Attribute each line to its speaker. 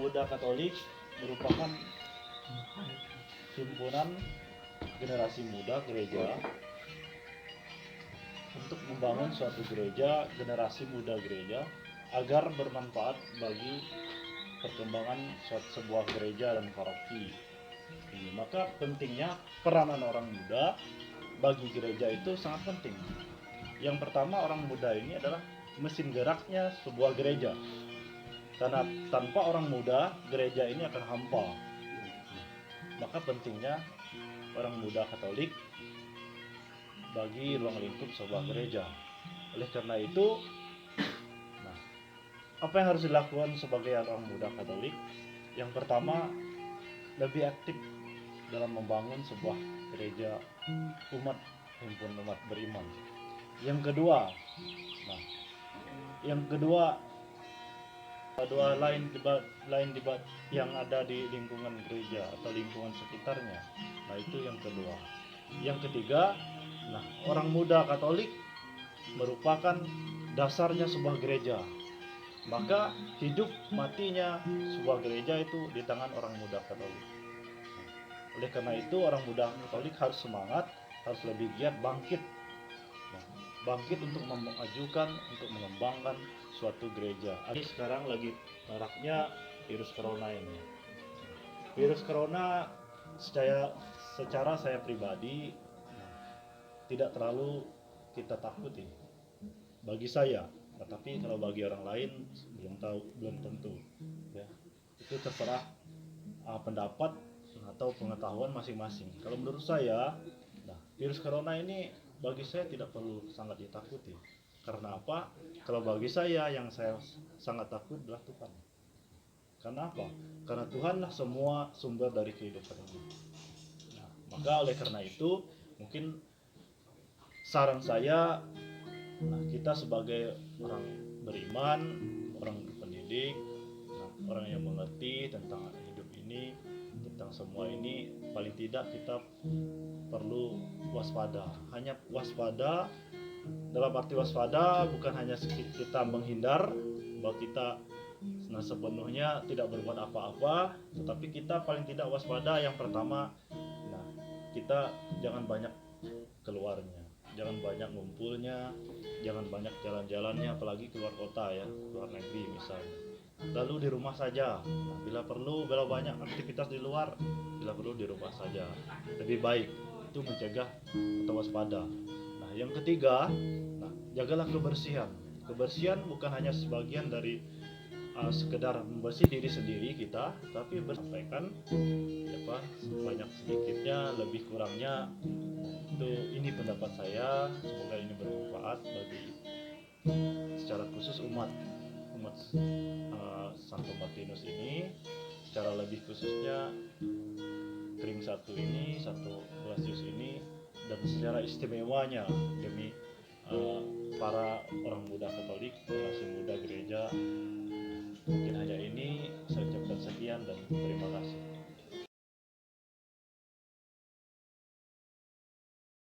Speaker 1: Muda Katolik merupakan himpunan generasi muda gereja untuk membangun suatu gereja, generasi muda gereja, agar bermanfaat bagi perkembangan sebuah gereja dan paroki. Maka pentingnya peranan orang muda bagi gereja itu sangat penting. Yang pertama, orang muda ini adalah mesin geraknya sebuah gereja. Karena tanpa orang muda, gereja ini akan hampa. Maka pentingnya orang muda Katolik bagi ruang lingkup sebuah gereja. Oleh karena itu, apa yang harus dilakukan sebagai orang muda Katolik? Yang pertama, lebih aktif dalam membangun sebuah gereja umat, himpun umat beriman. Yang kedua, lain debat yang ada di lingkungan gereja atau lingkungan sekitarnya. Itu yang kedua. Yang ketiga, orang muda Katolik merupakan dasarnya sebuah gereja. Maka hidup matinya sebuah gereja itu di tangan orang muda Katolik. Oleh karena itu, orang muda Katolik harus semangat, harus lebih giat, bangkit untuk memajukan, untuk mengembangkan suatu gereja. Sekarang lagi maraknya virus corona ini. Virus corona secara saya pribadi tidak terlalu kita takuti bagi saya, tetapi kalau bagi orang lain belum tentu ya. Itu terserah pendapat atau pengetahuan masing-masing. Kalau menurut saya, virus corona ini bagi saya tidak perlu sangat ditakuti. Karena apa? Kalau bagi saya, yang saya sangat takut adalah Tuhan. Karena apa? Karena Tuhanlah semua sumber dari kehidupan ini. Maka oleh karena itu, mungkin saran saya, kita sebagai orang beriman, orang pendidik, orang yang mengerti tentang hidup ini, tentang semua ini, paling tidak kita perlu waspada. Hanya waspada, dalam arti waspada bukan hanya kita menghindar bahwa kita sepenuhnya tidak berbuat apa-apa, tetapi kita paling tidak waspada. Yang pertama, kita jangan banyak keluarnya, jangan banyak ngumpulnya, jangan banyak jalan-jalannya, apalagi keluar kota ya, luar negeri misalnya. Lalu di rumah saja, bila perlu, kalau banyak aktivitas di luar, bila perlu di rumah saja, lebih baik. Itu mencegah atau waspada. Yang ketiga, jagalah kebersihan. Kebersihan bukan hanya sebagian dari sekedar membersih diri sendiri kita, tapi bersampaikan banyak sedikitnya, lebih kurangnya. Ini pendapat saya, semoga ini bermanfaat bagi secara khusus umat Santo Martinus ini, secara lebih khususnya Kring satu ini, Santo Blasius ini, dan secara istimewanya demi para orang muda Katolik, generasi muda gereja